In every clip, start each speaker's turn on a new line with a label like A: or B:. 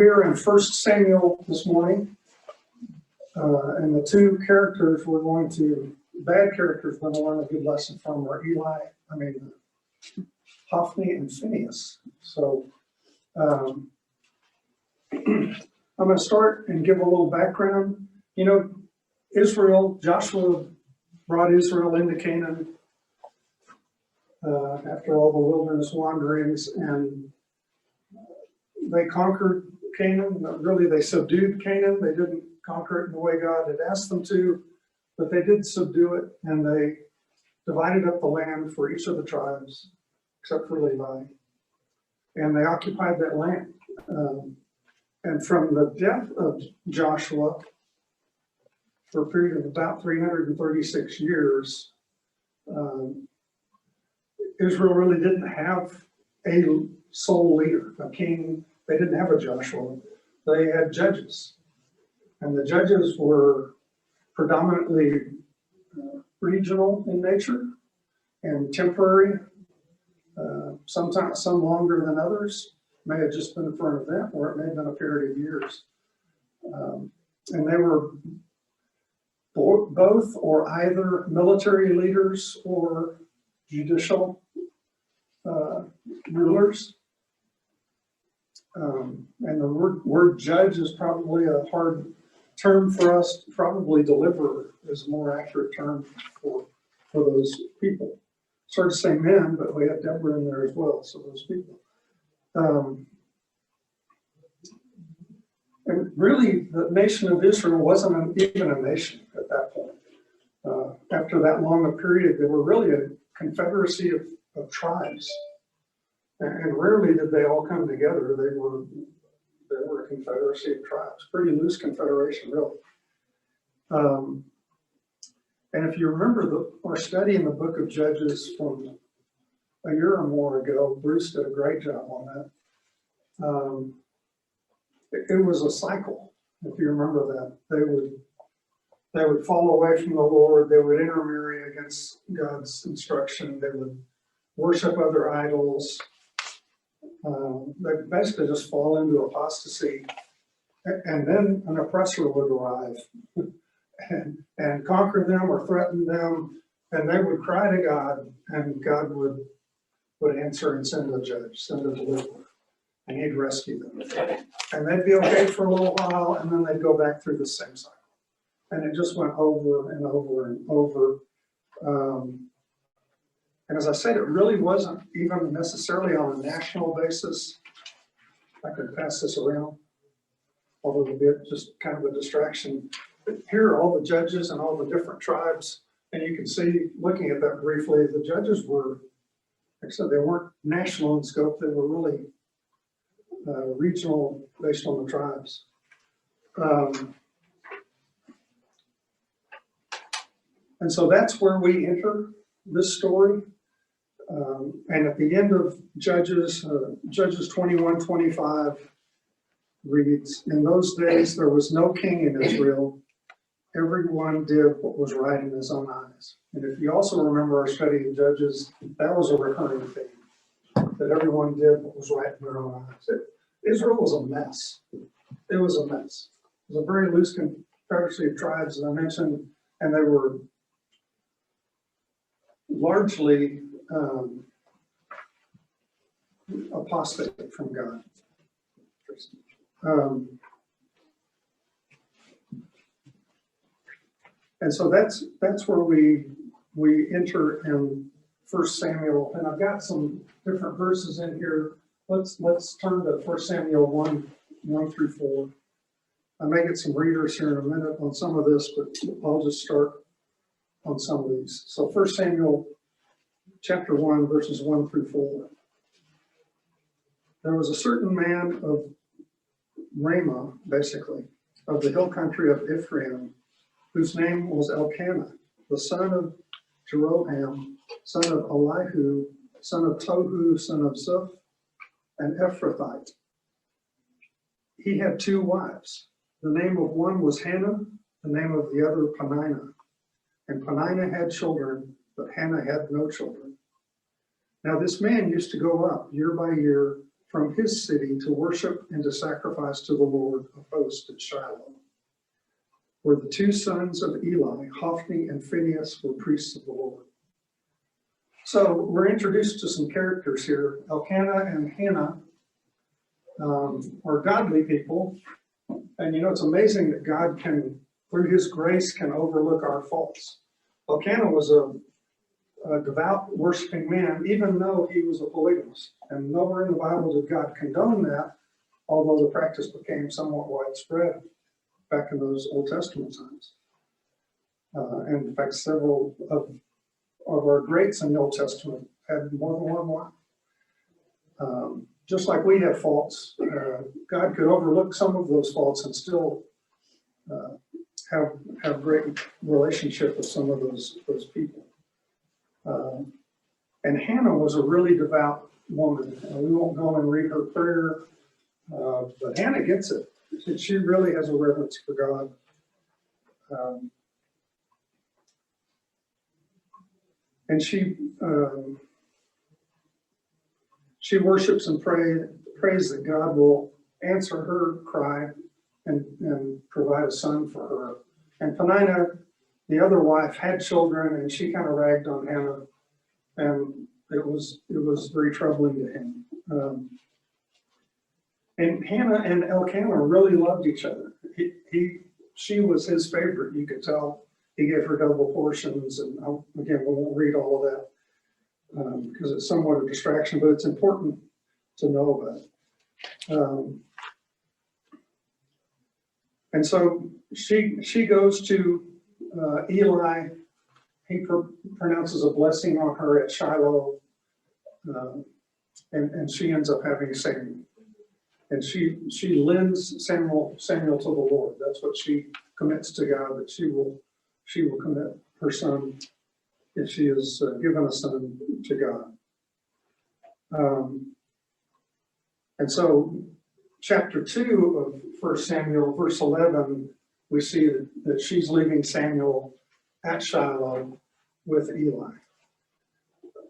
A: we are in 1 Samuel this morning, and the two characters we're going to, bad characters we're going to learn a good lesson from are Hophni and Phineas. So I'm going to start and give a little background. You know, Joshua brought Israel into Canaan after all the wilderness wanderings, and they conquered Canaan. Really, they subdued Canaan. They didn't conquer it in the way God had asked them to, but they did subdue it, and they divided up the land for each of the tribes, except for Levi. And they occupied that land. And from the death of Joshua, for a period of about 336 years, Israel really didn't have a sole leader, a king. They didn't have a Joshua. They had judges. And the judges were predominantly regional in nature and temporary. Sometimes some longer than others. May have just been for an event, or it may have been a period of years. And they were both or either military leaders or judicial rulers. And the word judge is probably a hard term for us. Probably deliverer is a more accurate term for those people. It's hard to say men, but we have Deborah in there as well, so those people. And really, the nation of Israel wasn't even a nation at that point. After that long a period, they were really a confederacy of tribes. And rarely did they all come together. They were a confederacy of tribes, pretty loose confederation, really. And if you remember our study in the book of Judges from a year or more ago, Bruce did a great job on that. It was a cycle, if you remember that. They would fall away from the Lord. They would intermarry against God's instruction. They would worship other idols. They basically just fall into apostasy, and then an oppressor would arrive and conquer them or threaten them, and they would cry to God, and God would answer and send a judge, send a deliverer, and he'd rescue them. And they'd be okay for a little while, and then they'd go back through the same cycle. And it just went over and over and over. And as I said, it really wasn't even necessarily on a national basis. I could pass this around, although it'll be just kind of a distraction. But here are all the judges and all the different tribes. And you can see, looking at that briefly, the judges were, like I said, they weren't national in scope. They were really regional based on the tribes. And so that's where we enter this story. And at the end of Judges 21:25 reads, "In those days there was no king in Israel. Everyone did what was right in his own eyes." And if you also remember our study in Judges, that was a recurring theme, that everyone did what was right in their own eyes. Israel was a mess. It was a mess. It was a very loose confederacy of tribes, as I mentioned, and they were largely apostate from God. And so that's where we enter in 1 Samuel, and I've got some different verses in here. Let's turn to 1 Samuel 1 through 4. I may get some readers here in a minute on some of this, but I'll just start on some of these. So 1 Samuel chapter 1, verses 1 through 4. There was a certain man of Ramah, basically, of the hill country of Ephraim, whose name was Elkanah, the son of Jeroham, son of Elihu, son of Tohu, son of Zuph, an Ephrathite. He had two wives. The name of one was Hannah, the name of the other Peninnah. And Peninnah had children, but Hannah had no children. Now this man used to go up year by year from his city to worship and to sacrifice to the Lord of hosts at Shiloh, where the two sons of Eli, Hophni and Phineas, were priests of the Lord. So we're introduced to some characters here. Elkanah and Hannah are godly people. And it's amazing that God can, through his grace, can overlook our faults. Elkanah was a devout, worshiping man, even though he was a polygamist. And nowhere in the Bible did God condone that, although the practice became somewhat widespread back in those Old Testament times. And in fact, several of our greats in the Old Testament had more than one wife. Just like we have faults, God could overlook some of those faults and still have great relationship with some of those people. And Hannah was a really devout woman. We won't go and read her prayer, but Hannah gets it. She really has a reverence for God. And she worships and prays that God will answer her cry and provide a son for her. And Peninnah, the other wife, had children, and she kind of ragged on Hannah, and it was very troubling to him. And Hannah and Elkanah really loved each other. She was his favorite. You could tell he gave her double portions, and again, we won't read all of that because it's somewhat a distraction, but it's important to know about. And so she goes to Eli. He pronounces a blessing on her at Shiloh, and she ends up having Samuel. And she lends Samuel to the Lord. That's what she commits to God, that she will commit her son if she has given a son to God. And so chapter 2 of 1 Samuel, verse 11, we see that she's leaving Samuel at Shiloh with Eli.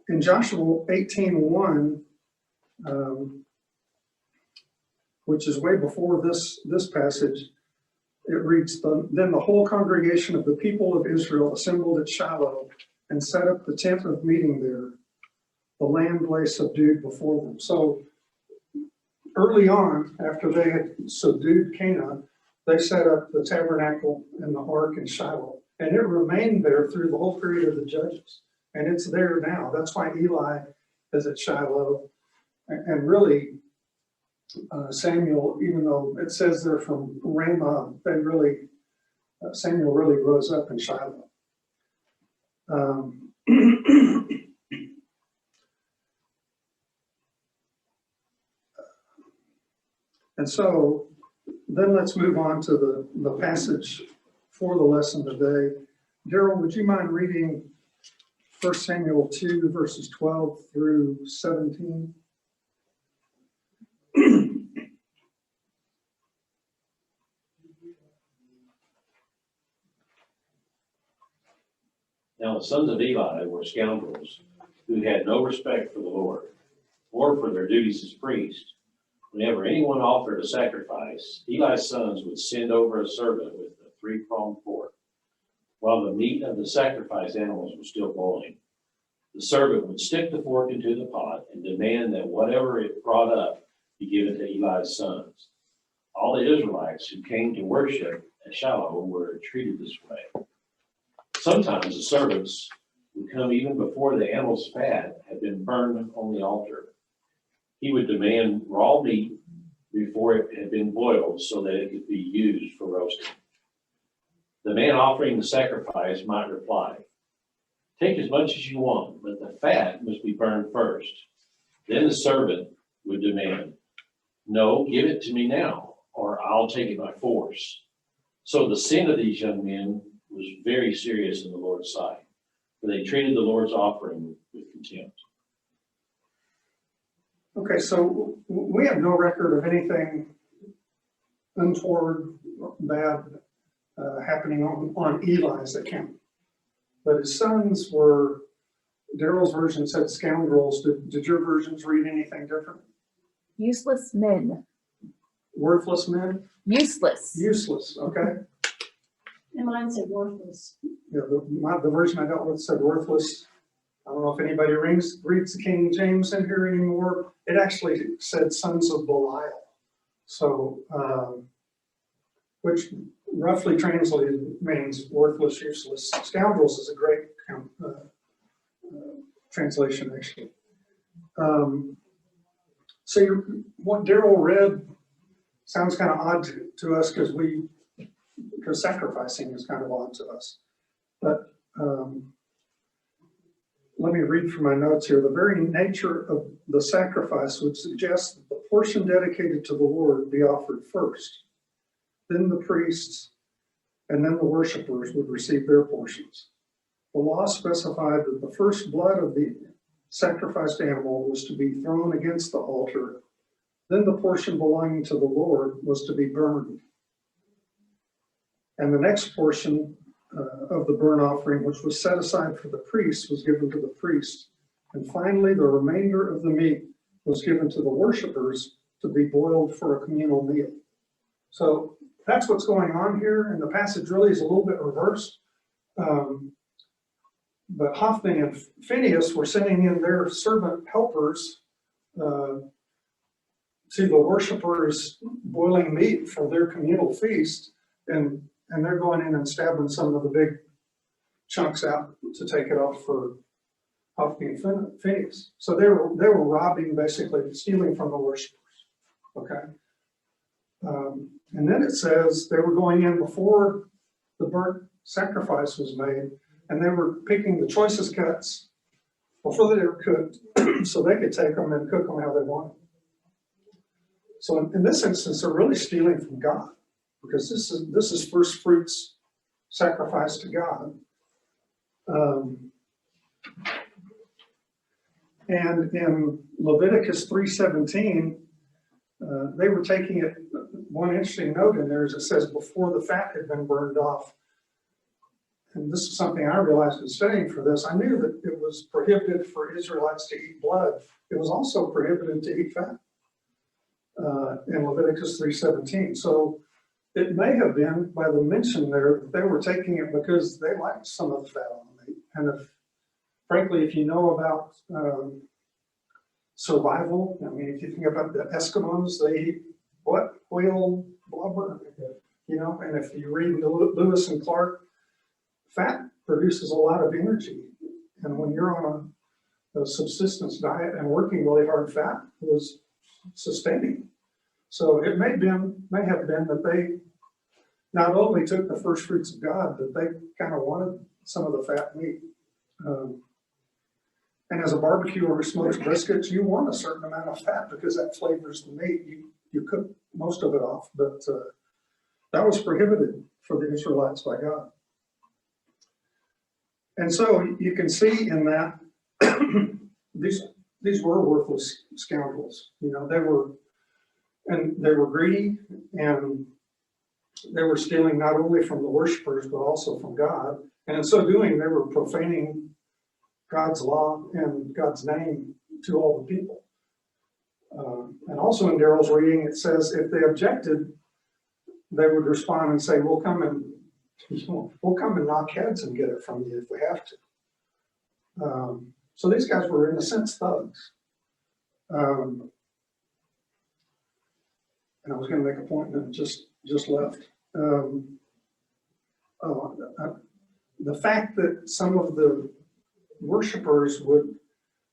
A: In Joshua 18:1, which is way before this passage, it reads, Then the whole congregation of the people of Israel assembled at Shiloh and set up the tent of meeting there. The land lay subdued before them. So early on, after they had subdued Canaan, they set up the tabernacle and the ark in Shiloh. And it remained there through the whole period of the Judges. And it's there now. That's why Eli is at Shiloh. And really, Samuel, even though it says they're from Ramah, Samuel really rose up in Shiloh. And so then let's move on to the passage for the lesson today. Daryl, would you mind reading 1 Samuel 2, verses 12 through 17?
B: Now the sons of Eli were scoundrels who had no respect for the Lord or for their duties as priests. Whenever anyone offered a sacrifice, Eli's sons would send over a servant with a three-pronged fork. While the meat of the sacrificed animals was still boiling, the servant would stick the fork into the pot and demand that whatever it brought up be given to Eli's sons. All the Israelites who came to worship at Shiloh were treated this way. Sometimes the servants would come even before the animal's fat had been burned on the altar. He would demand raw meat before it had been boiled so that it could be used for roasting. The man offering the sacrifice might reply, "Take as much as you want, but the fat must be burned first." Then the servant would demand, "No, give it to me now, or I'll take it by force." So the sin of these young men was very serious in the Lord's sight, for they treated the Lord's offering with contempt.
A: Okay, so we have no record of anything untoward, bad happening on Eli's account. But his sons were, Daryl's version said scoundrels. Did your versions read anything different?
C: Useless men.
A: Worthless men?
C: Useless.
A: Useless, okay.
D: And mine said worthless.
A: Yeah, the version I dealt with said worthless. I don't know if anybody reads the King James in here anymore. It actually said sons of Belial. So, which roughly translated means worthless, useless. Scoundrels is a great translation, actually. So what Daryl read sounds kind of odd to us because sacrificing is kind of odd to us. But let me read from my notes here. The very nature of the sacrifice would suggest that the portion dedicated to the Lord be offered first. Then the priests and then the worshipers would receive their portions. The law specified that the first blood of the sacrificed animal was to be thrown against the altar. Then the portion belonging to the Lord was to be burned. And the next portion of the burnt offering, which was set aside for the priest, was given to the priest. And finally, the remainder of the meat was given to the worshipers to be boiled for a communal meal. So that's what's going on here. And the passage really is a little bit reversed. But Hophni and Phineas were sending in their servant helpers to the worshipers boiling meat for their communal feast. And they're going in and stabbing some of the big chunks out to take it off for Hophni and Phineas. So they were robbing, basically stealing from the worshipers. Okay. And then it says they were going in before the burnt sacrifice was made, and they were picking the choicest cuts before they were cooked, so they could take them and cook them how they wanted. So in this instance, they're really stealing from God, because this is first fruits sacrifice to God. And in Leviticus 3:17, they were taking it. One interesting note in there is it says before the fat had been burned off. And this is something I realized in studying for this. I knew that it was prohibited for Israelites to eat blood. It was also prohibited to eat fat in Leviticus 3:17. So it may have been by the mention there that they were taking it because they liked some of the fat on the meat. And frankly, if you know about survival, I mean, if you think about the Eskimos, they eat what? Whale blubber, you know, and if you read Lewis and Clark, fat produces a lot of energy. And when you're on a subsistence diet and working really hard, fat was sustaining. So it may have been that they not only took the first fruits of God, but they kind of wanted some of the fat meat. And as a barbecue or smoked briskets, you want a certain amount of fat because that flavors the meat. You cook most of it off, but that was prohibited for the Israelites by God. And so you can see in that these were worthless scoundrels. You know, they were greedy, and they were stealing not only from the worshipers but also from God. And in so doing, they were profaning God's law and God's name to all the people. And also in Daryl's reading, it says if they objected, they would respond and say, "We'll come and knock heads and get it from you if we have to." So these guys were in a sense thugs. And I was going to make a point and it just left. The fact that some of the worshipers would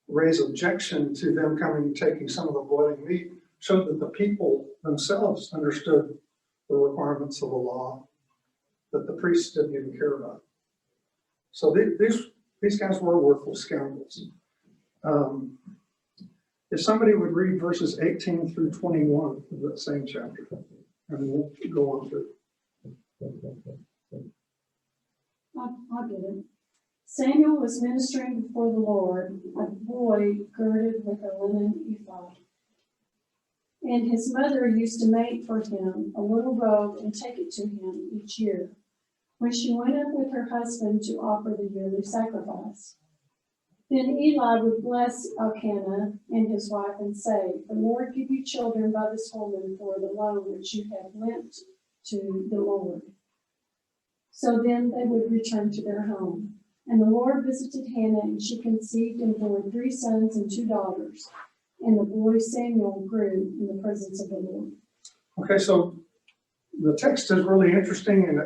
A: raise objection to them coming and taking some of the boiling meat showed that the people themselves understood the requirements of the law that the priests didn't even care about. So these guys were worthless scoundrels. If somebody would read verses 18 through 21 of that same chapter, and we'll go on through.
D: I'll get it. Samuel was ministering before the Lord, a boy girded with a linen ephod. And his mother used to make for him a little robe and take it to him each year, when she went up with her husband to offer the yearly sacrifice. Then Eli would bless Elkanah and his wife and say, "The Lord give you children by this woman for the loan which you have lent to the Lord." So then they would return to their home. And the Lord visited Hannah, and she conceived and bore 3 sons and 2 daughters. And the boy Samuel grew in the presence of the Lord.
A: Okay, so the text is really interesting, and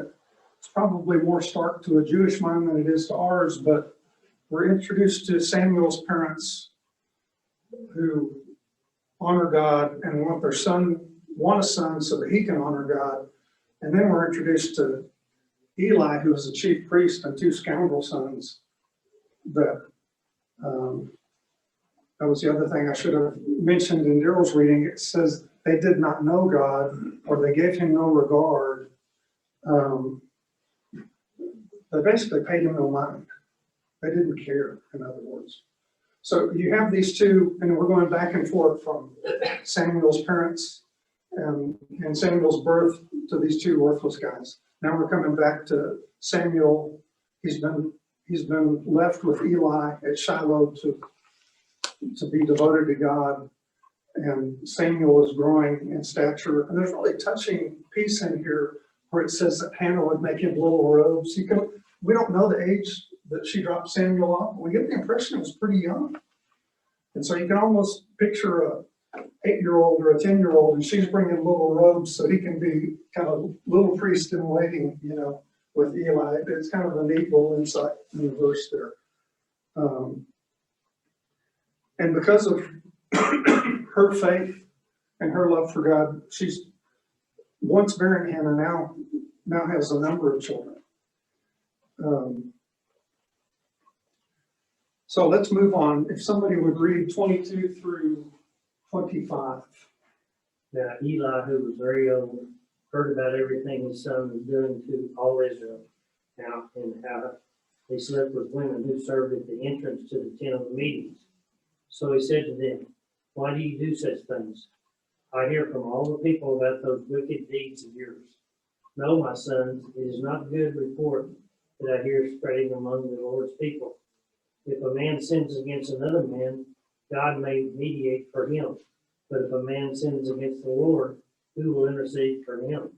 A: it's probably more stark to a Jewish mind than it is to ours, but we're introduced to Samuel's parents who honor God and want a son so that he can honor God. And then we're introduced to Eli, who is the chief priest, and 2 scoundrel sons. That was the other thing I should have mentioned in Daryl's reading. It says they did not know God, or they gave him no regard. They basically paid him no mind. They didn't care, in other words. So you have these two, and we're going back and forth from Samuel's parents and Samuel's birth to these 2 worthless guys. Now we're coming back to Samuel. He's been left with Eli at Shiloh to be devoted to God. And Samuel is growing in stature. And there's a really touching piece in here where it says that Hannah would make him little robes. We don't know the age that she dropped Samuel off. We get the impression it was pretty young. And so you can almost picture a 8-year-old or a 10-year-old, and she's bringing little robes so he can be kind of little priest in waiting, with Eli. It's kind of a neat little insight in the verse there. And because of her faith and her love for God, she's once bearing Hannah, now has a number of children. So let's move on. If somebody would read 22 through 25.
E: Now Eli, who was very old, heard about everything his son was doing to all Israel, how they slept with women who served at the entrance to the tent of the meetings. So he said to them, "Why do you do such things? I hear from all the people about those wicked deeds of yours. No, my sons, it is not good report that I hear spreading among the Lord's people. If a man sins against another man, God may mediate for him. But if a man sins against the Lord, who will intercede for him?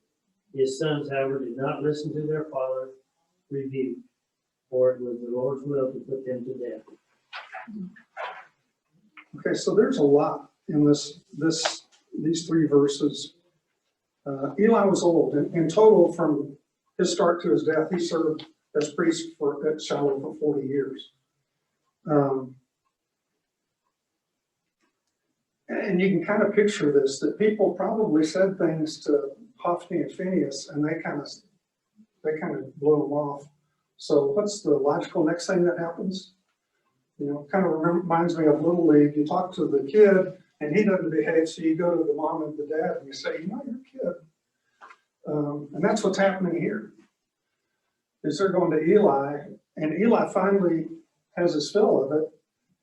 E: His sons, however, did not listen to their father rebuke, for it was the Lord's will to put them to death."
A: Okay, so there's a lot in these 3 verses. Eli was old. In total, from his start to his death, he served as priest at Shiloh for 40 years. And you can kind of picture this, that people probably said things to Hophni and Phineas, and they kind of blew them off. So what's the logical next thing that happens? Kind of reminds me of Little League. You talk to the kid, and he doesn't behave, so you go to the mom and the dad, and you say, your kid. And that's what's happening here. Is they're going to Eli, and Eli finally has his fill of it,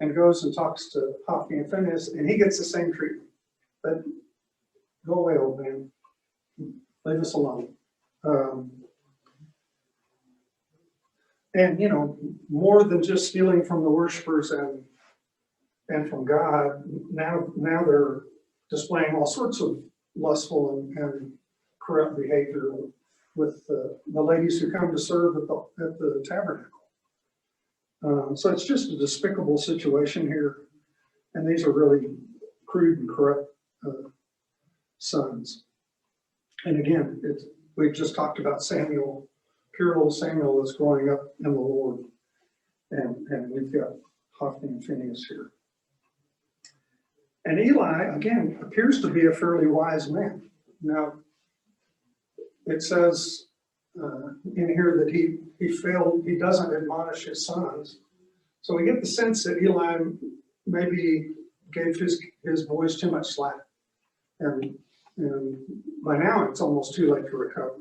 A: and goes and talks to Hophni and Phineas, and he gets the same treatment. But go away, old man. Leave us alone. And more than just stealing from the worshipers and from God, now they're displaying all sorts of lustful and corrupt behavior with the ladies who come to serve at the tabernacle. So it's just a despicable situation here, and these are really crude and corrupt sons. And again, we just talked about Samuel, pure little Samuel that's growing up in the Lord, and we've got Hophni and Phineas here. And Eli, again, appears to be a fairly wise man. Now, it says in here that he doesn't admonish his sons. So we get the sense that Eli maybe gave his boys too much slack. And by now it's almost too late to recover.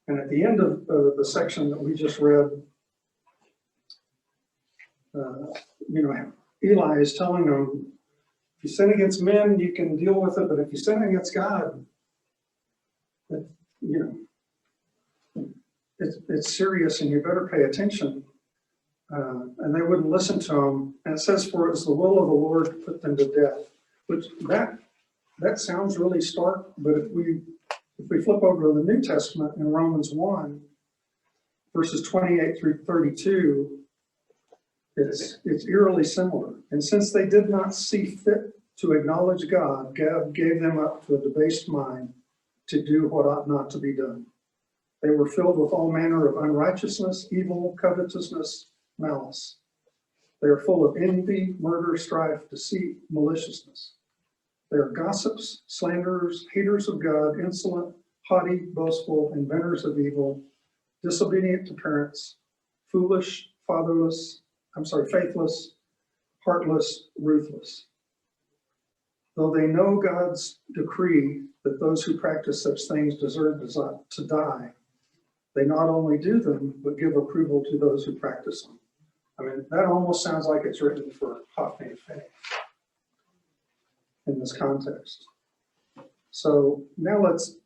A: And at the end of the section that we just read, Eli is telling them, if you sin against men, you can deal with it, but if you sin against God, it's serious, and you better pay attention. And they wouldn't listen to him. And it says, for it was the will of the Lord to put them to death, which that sounds really stark, but if we flip over to the New Testament in Romans 1, verses 28 through 32, it's eerily similar. And since they did not see fit to acknowledge God, God gave them up to a debased mind to do what ought not to be done. They were filled with all manner of unrighteousness, evil, covetousness, malice. They are full of envy, murder, strife, deceit, maliciousness. They are gossips, slanderers, haters of God, insolent, haughty, boastful, inventors of evil, disobedient to parents, foolish, faithless, heartless, ruthless. Though they know God's decree that those who practice such things deserve to die, they not only do them, but give approval to those who practice them. I mean, that almost sounds like it's written for Hophni and Phineas in this context. So now let's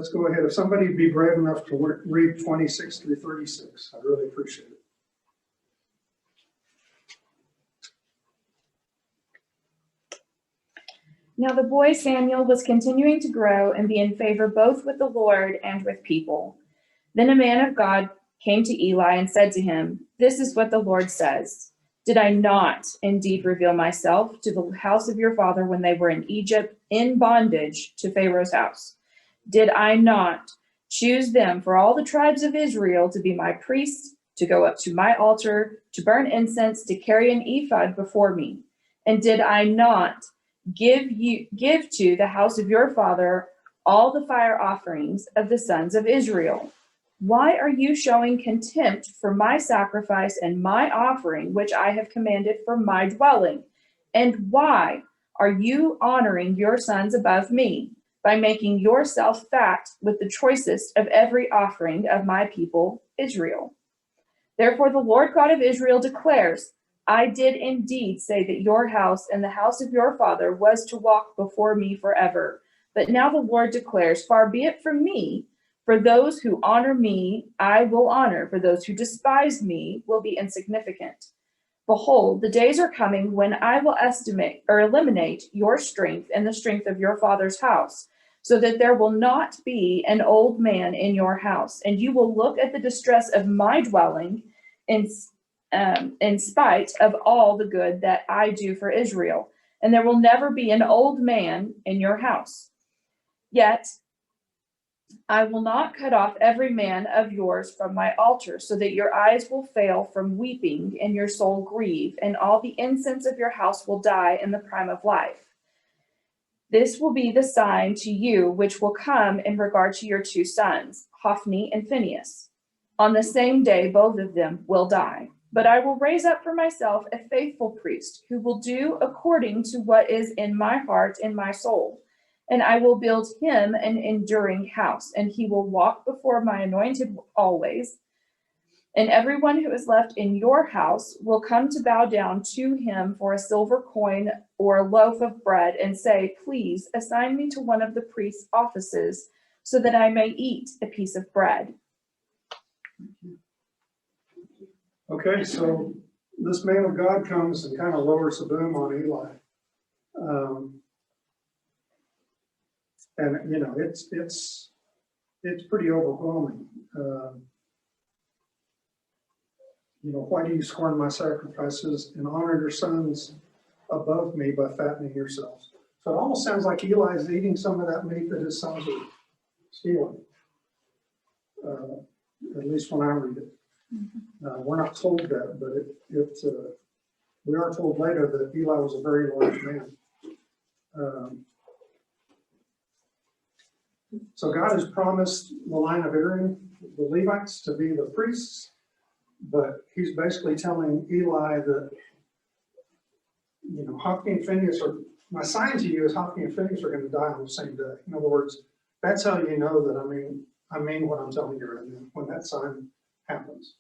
A: go ahead. If somebody would be brave enough to read 26 through 36, I'd really appreciate it.
C: Now the boy Samuel was continuing to grow and be in favor both with the Lord and with people. Then a man of God came to Eli and said to him, "This is what the Lord says. Did I not indeed reveal myself to the house of your father when they were in Egypt in bondage to Pharaoh's house? Did I not choose them for all the tribes of Israel to be my priests, to go up to my altar, to burn incense, to carry an ephod before me? And did I not give to the house of your father all the fire offerings of the sons of Israel? Why are you showing contempt for my sacrifice and my offering, which I have commanded for my dwelling? And why are you honoring your sons above me by making yourself fat with the choicest of every offering of my people Israel? Therefore the Lord God of Israel declares, I did indeed say that your house and the house of your father was to walk before me forever. But now the Lord declares, far be it from me. For those who honor me, I will honor. For those who despise me will be insignificant. Behold, the days are coming when I will eliminate your strength and the strength of your father's house, so that there will not be an old man in your house. And you will look at the distress of my dwelling in spite of all the good that I do for Israel. And there will never be an old man in your house. Yet I will not cut off every man of yours from my altar, so that your eyes will fail from weeping and your soul grieve, and all the incense of your house will die in the prime of life. This will be the sign to you which will come in regard to your two sons, Hophni and Phineas. On the same day, both of them will die. But I will raise up for myself a faithful priest who will do according to what is in my heart and my soul. And I will build him an enduring house, and he will walk before my anointed always. And everyone who is left in your house will come to bow down to him for a silver coin or a loaf of bread and say, please assign me to one of the priest's offices so that I may eat a piece of bread.
A: Okay, so this man of God comes and kind of lowers the boom on Eli. And you know, it's pretty overwhelming. You know, why do you scorn my sacrifices and honor your sons above me by fattening yourselves? So it almost sounds like Eli is eating some of that meat that his sons are stealing. At least when I read it. We're not told that, but we are told later that Eli was a very large man. So God has promised the line of Aaron, the Levites, to be the priests, but he's basically telling Eli that, you know, Hophni and Phineas are, my sign to you is Hophni and Phineas are going to die on the same day. In other words, that's how you know that I mean what I'm telling you right now, when that sign happens.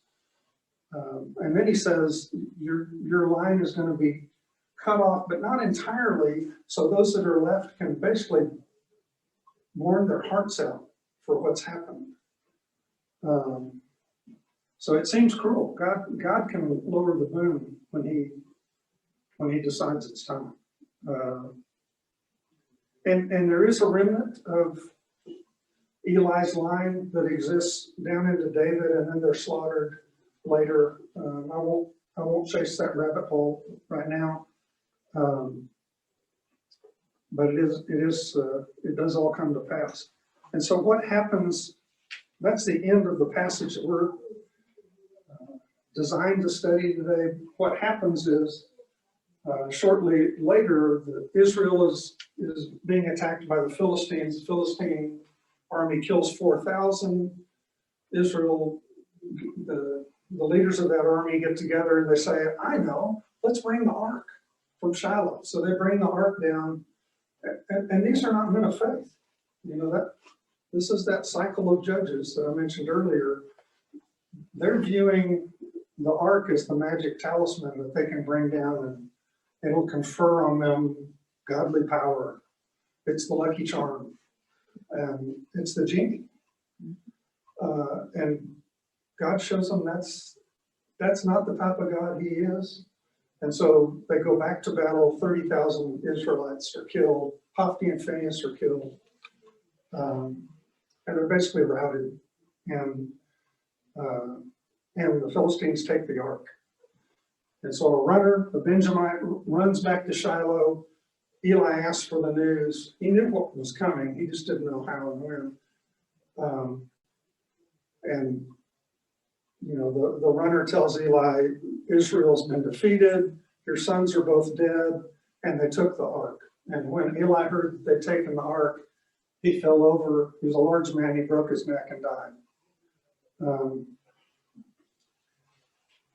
A: And then he says, your line is going to be cut off, but not entirely, so those that are left can basically mourn their hearts out for what's happened. So it seems cruel. God can lower the boom when he decides it's time. And there is a remnant of Eli's line that exists down into David, and then they're slaughtered later. I won't chase that rabbit hole right now. But it does all come to pass. And so what happens, that's the end of the passage that we're designed to study today. What happens is, shortly later, Israel is being attacked by the Philistines. The Philistine army kills 4,000. Israel, the leaders of that army get together and they say, I know, let's bring the ark from Shiloh. So they bring the ark down, and these are not men of faith. You know, this is that cycle of judges that I mentioned earlier. They're viewing the ark as the magic talisman that they can bring down, and it'll confer on them godly power. It's the lucky charm, and it's the genie. And God shows them that's not the type of God he is. And so they go back to battle. 30,000 Israelites are killed. Hophni and Phineas are killed. And they're basically routed. And the Philistines take the ark. And so a Benjamite, runs back to Shiloh. Eli asked for the news. He knew what was coming. He just didn't know how and when. And you know, the runner tells Eli, Israel's been defeated, your sons are both dead, and they took the ark. And when Eli heard that they'd taken the ark, he fell over. He was a large man, he broke his neck and died.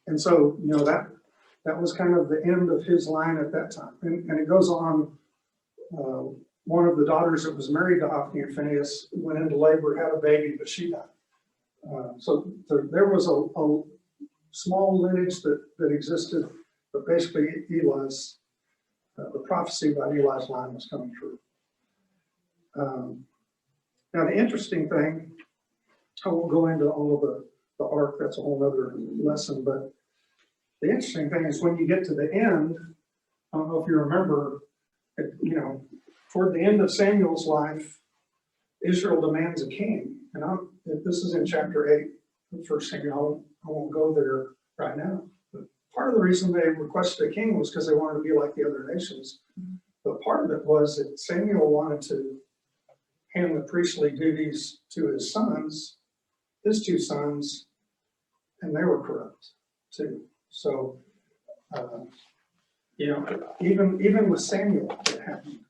A: And so, you know, that was kind of the end of his line at that time. And it goes on, one of the daughters that was married to Hophni and Phineas went into labor, had a baby, but she died. So there was a small lineage that existed, but basically Eli's, the prophecy about Eli's line was coming true. Now the interesting thing, I won't go into all of the ark, that's a whole other lesson, but the interesting thing is when you get to the end, I don't know if you remember, you know, toward the end of Samuel's life, Israel demands a king. And this is in chapter 8 of 1 Samuel. I won't go there right now. But part of the reason they requested a king was because they wanted to be like the other nations. But part of it was that Samuel wanted to hand the priestly duties to his sons, his two sons, and they were corrupt too. So, you know, even with Samuel, it happened.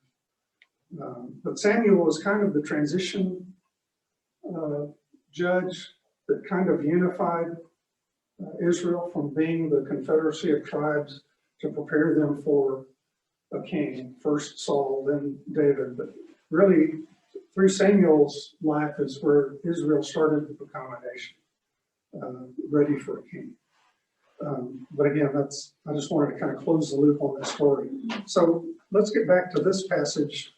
A: But Samuel was kind of the transition judge that kind of unified Israel from being the confederacy of tribes to prepare them for a king. First Saul, then David. But really, through Samuel's life is where Israel started to become a nation, ready for a king. But again, I just wanted to kind of close the loop on this story. So let's get back to this passage.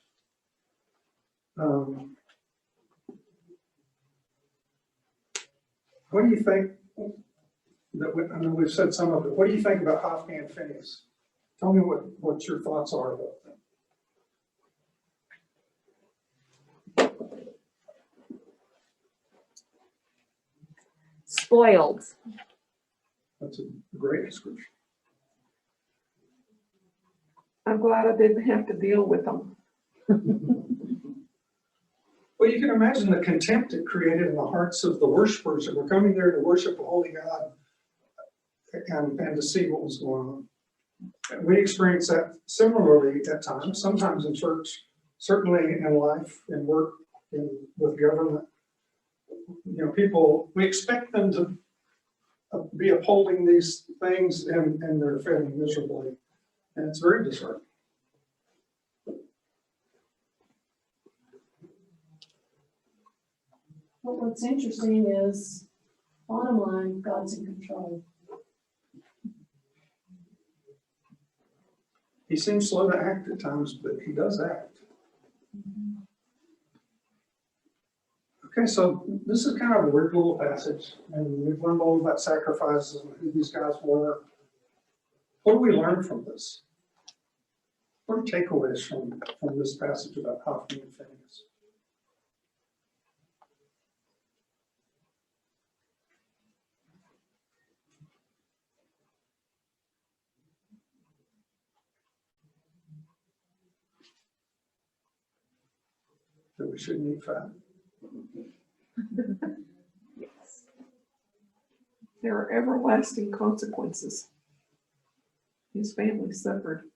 A: What do you think, I know we've said some of it, what do you think about Hophni and Phineas? Tell me what your thoughts are about them.
C: Spoiled.
A: That's a great description.
F: I'm glad I didn't have to deal with them.
A: Well, you can imagine the contempt it created in the hearts of the worshipers that were coming there to worship a holy God and to see what was going on. And we experience that similarly at times, sometimes in church, certainly in life, in work, with government. You know, people, we expect them to be upholding these things and they're failing miserably. And it's very disheartening.
D: But what's interesting is, bottom line, God's in control.
A: He seems slow to act at times, but he does act. Okay, so this is kind of a weird little passage, and we've learned all about sacrifices and who these guys were. What do we learn from this? What are takeaways from this passage about Hophni and Phineas? That we shouldn't eat fat.
C: Yes.
F: There are everlasting consequences. His family suffered.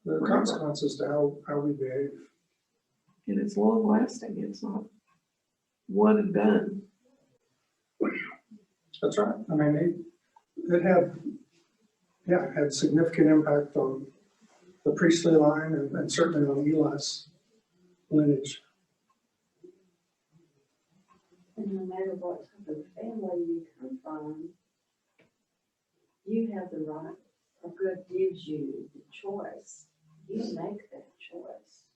A: There are consequences to how we behave.
F: And it's long lasting. It's not one and done.
A: That's right. I mean, it had significant impact on the priestly line and certainly on Eli's lineage.
G: And no matter what type of family you come from, you have the right, or God gives you the choice. You make that choice.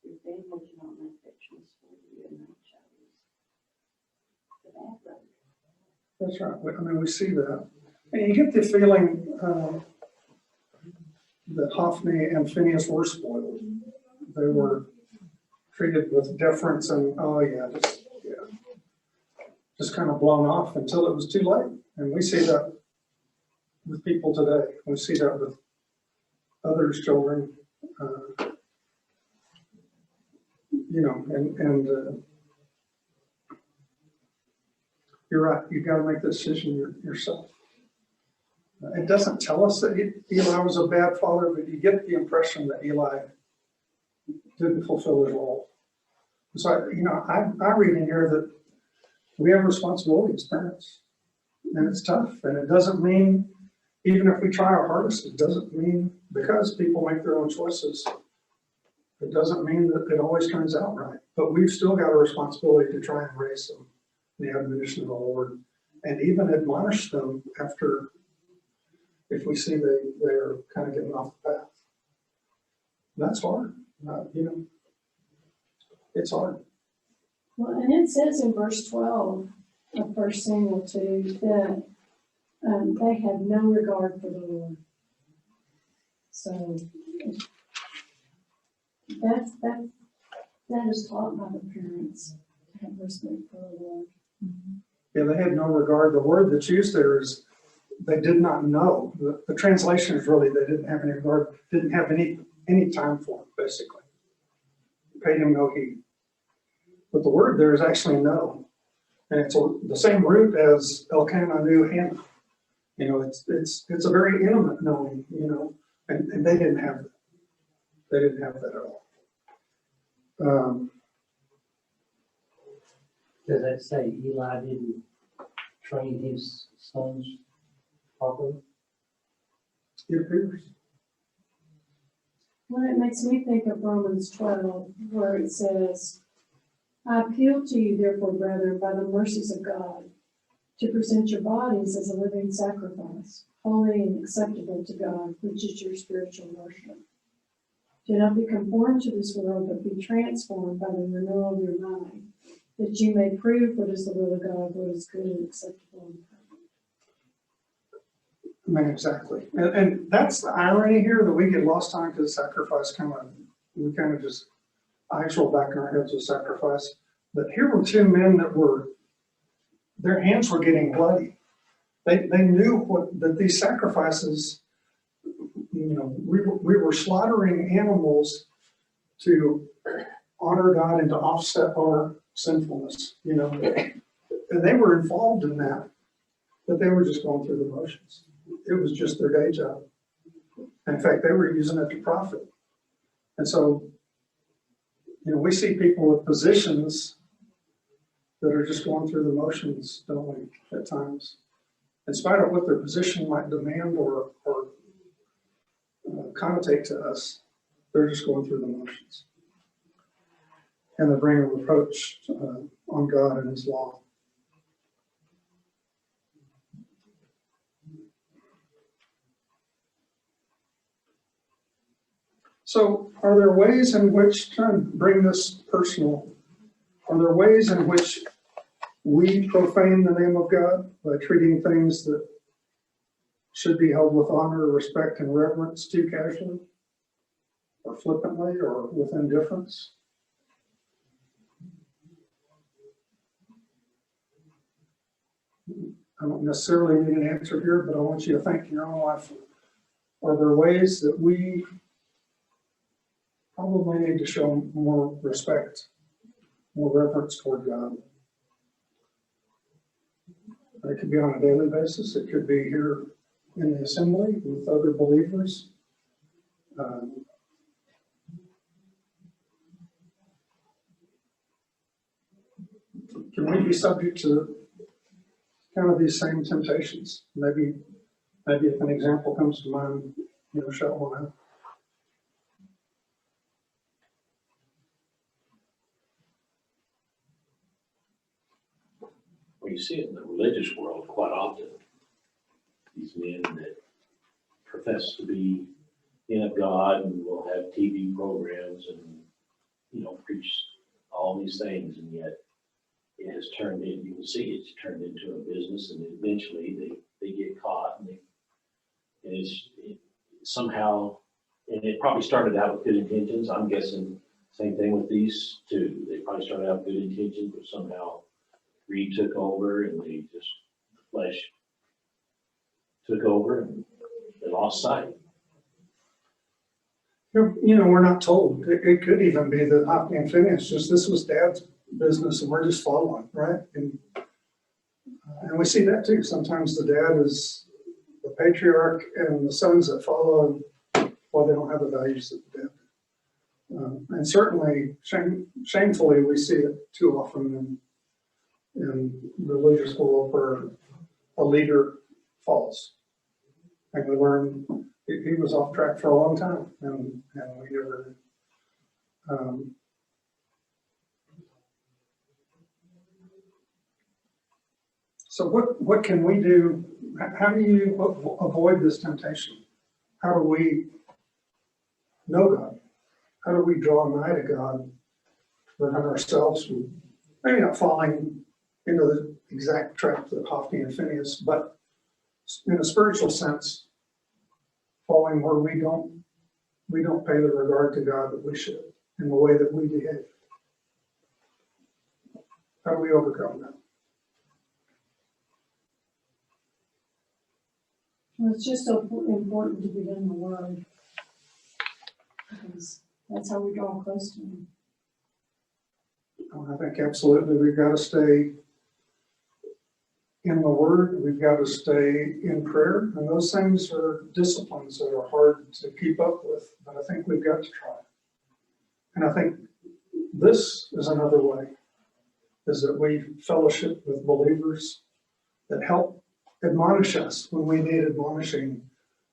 G: Your family cannot make that choice for you, and they chose the bad road.
A: That's right. I mean, we see that. And you get the feeling that Hophni and Phineas were spoiled. They were treated with deference and, just kind of blown off until it was too late. And we see that with people today. We see that with others' children, you're right. You've got to make the decision yourself. It doesn't tell us that Eli was a bad father, but you get the impression that Eli didn't fulfill his role. So, I read in here that we have responsibility as parents, and it's tough. And it doesn't mean, even if we try our hardest, it doesn't mean because people make their own choices, it doesn't mean that it always turns out right. But we've still got a responsibility to try and raise them in the admonition of the Lord, and even admonish them after, if we see they're kind of getting off the path. And that's hard. It's hard.
D: Well, and it says in verse 12 of 1 Samuel 2 that they had no regard for the Lord. So that is taught by the parents to have respect for the Lord.
A: Yeah, they had no regard. The word that's used there is they did not know. The translation is really they didn't have any regard, didn't have any time for him, basically. Paid him no heed. But the word there is actually no. And it's the same root as Elkanah knew Hannah. It's a very intimate knowing, and they didn't have that. They didn't have that at all.
E: Does that say Eli didn't train his sons properly?
A: It appears.
D: Well, it makes me think of Romans 12, where it says, I appeal to you, therefore, brethren, by the mercies of God, to present your bodies as a living sacrifice, holy and acceptable to God, which is your spiritual worship. Do not be conformed to this world, but be transformed by the renewal of your mind, that you may prove what is the will of God, what is good and acceptable and perfect.
A: I mean, exactly. And that's the irony here, that we get lost on because sacrifice we kind of just eyes roll back in our heads with sacrifice. But here were two men their hands were getting bloody. They knew that these sacrifices, we were slaughtering animals to honor God and to offset our sinfulness, and they were involved in that, but they were just going through the motions. It was just their day job. In fact, they were using it to profit. And so, we see people with positions that are just going through the motions, don't we, at times? In spite of what their position might demand or connotate to us, they're just going through the motions. And they bring a reproach on God and His law. So are there ways in which, trying to bring this personal, are there ways in which we profane the name of God by treating things that should be held with honor, respect, and reverence too casually, or flippantly, or with indifference? I don't necessarily need an answer here, but I want you to think in your own life. Are there ways that we probably need to show more respect, more reverence toward God? It could be on a daily basis. It could be here in the assembly with other believers. Can we be subject to kind of these same temptations? Maybe if an example comes to mind, shout one out.
B: Well, you see it in the religious world quite often. These men that profess to be in of God and will have TV programs and, preach all these things, and yet it has turned in, you can see it's turned into a business, and eventually they get caught, and somehow, and it probably started out with good intentions. I'm guessing same thing with these two. They probably started out with good intentions, but somehow greed took over, and the flesh took over, and they lost sight.
A: We're not told. It could even be that Hophni and Phineas, this was Dad's business, and we're just following, right? And we see that too. Sometimes the dad is the patriarch, and the sons that follow, well, they don't have the values that the dad did. And certainly, shamefully, we see it too often in the religious world where a leader falls. And we learn he was off track for a long time, and we never. So what can we do? How do you avoid this temptation? How do we know God? How do we draw nigh to God to prevent ourselves from maybe not falling into the exact trap that Hophni and Phineas, but in a spiritual sense, falling where we don't pay the regard to God that we should in the way that we behave? How do we overcome that?
D: Well, it's just so important to be in the Word, because that's how we draw close to Him.
A: I think absolutely we've got to stay in the Word. We've got to stay in prayer, and those things are disciplines that are hard to keep up with, but I think we've got to try. And I think this is another way, is that we fellowship with believers that help admonish us when we need admonishing,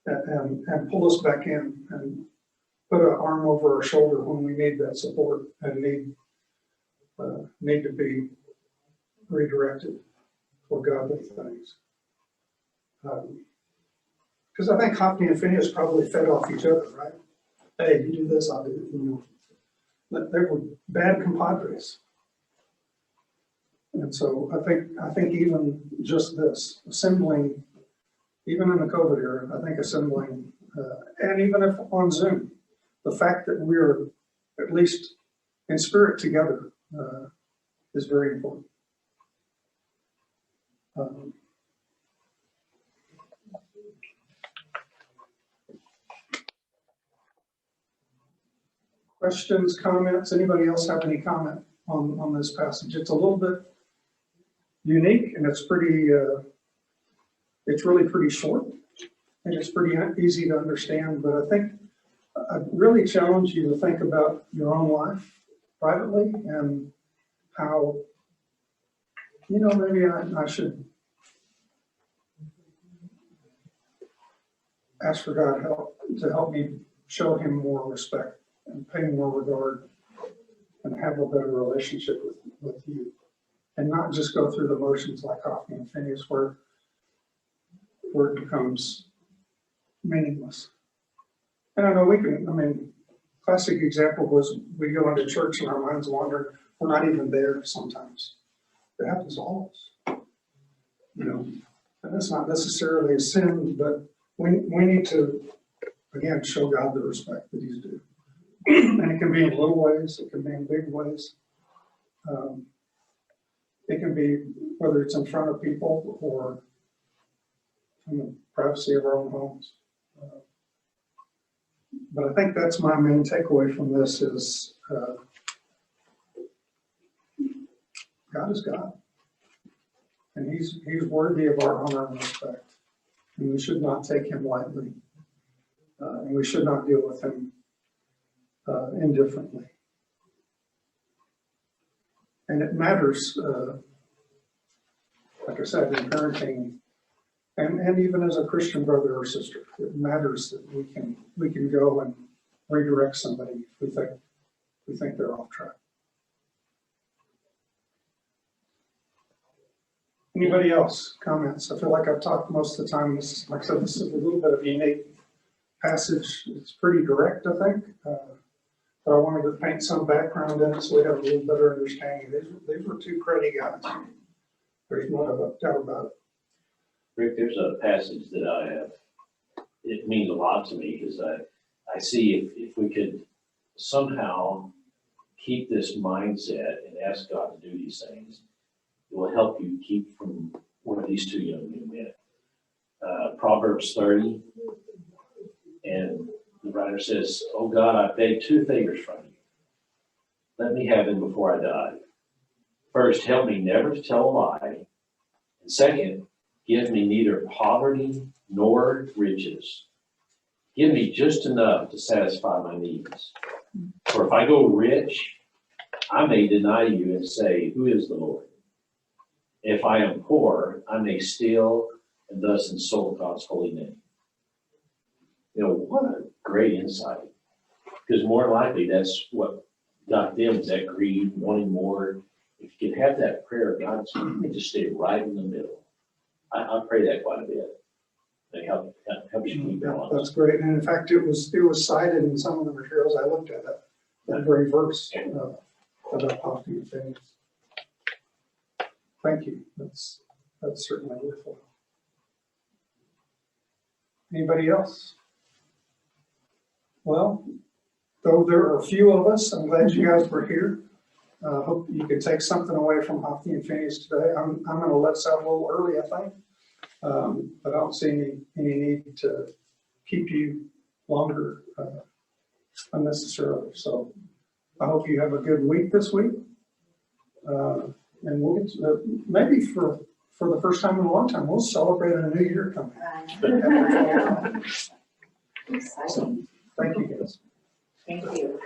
A: and pull us back in and put an arm over our shoulder when we need that support and need to be redirected for godly things. Because I think Hophni and Phineas probably fed off each other, right? Hey, you do this, I'll do it. They were bad compadres. And so I think even just this, assembling, even in the COVID era, I think assembling, and even if on Zoom, the fact that we're at least in spirit together is very important. Questions, comments? Anybody else have any comment on this passage? It's a little bit unique, and it's pretty. It's really pretty short, and it's pretty easy to understand. But I think I really challenge you to think about your own life privately and how, maybe I should ask for God to help me show Him more respect and pay more regard and have a better relationship with you, and not just go through the motions like Hophni and Phineas where it becomes meaningless. And I know classic example was we go into church and our minds wander. We're not even there sometimes. It happens to all of us. You know, and that's not necessarily a sin, but we need to, again, show God the respect that He's due. And it can be in little ways, it can be in big ways. It can be whether it's in front of people or in the privacy of our own homes. But I think that's my main takeaway from this is God is God. And He's worthy of our honor and respect. And we should not take Him lightly. And we should not deal with Him indifferently. And it matters, like I said, in parenting, and even as a Christian brother or sister, it matters that we can go and redirect somebody if we think they're off track. Anybody else? Comments? I feel like I've talked most of the time. Like I said, this is a little bit of a unique passage. It's pretty direct, I think. But I wanted to paint some background in it so we have a little better understanding. These were two cruddy guys. There's not a doubt about it.
B: Rick, there's a passage that I have, it means a lot to me because I see if we could somehow keep this mindset and ask God to do these things, it will help you keep from one of these two young men. Proverbs 30, and the writer says, "Oh God, I beg two favors from you. Let me have them before I die. First, help me never to tell a lie. And second, give me neither poverty nor riches. Give me just enough to satisfy my needs. For if I go rich, I may deny you and say, 'Who is the Lord?' If I am poor, I may steal and thus insult God's holy name." You know, what a great insight. Because more than likely, that's what got them, is that greed, wanting more. If you can have that prayer, God, you can just stay right in the middle. I pray that quite a bit. It helps you keep balance.
A: That's great. And in fact, it was cited in some of the materials I looked at, that very verse about Hophni and Phineas. Thank you. That's certainly worthwhile. Anybody else? Well, though there are a few of us, I'm glad you guys were here. Hope you could take something away from Hophni and Phineas today. I'm going to let us out a little early, I think. But I don't see any need to keep you longer unnecessarily. So I hope you have a good week this week. And we'll get to, maybe for the first time in a long time, we'll celebrate a new year coming.
G: Exciting.
A: So, thank you guys.
G: Thank you.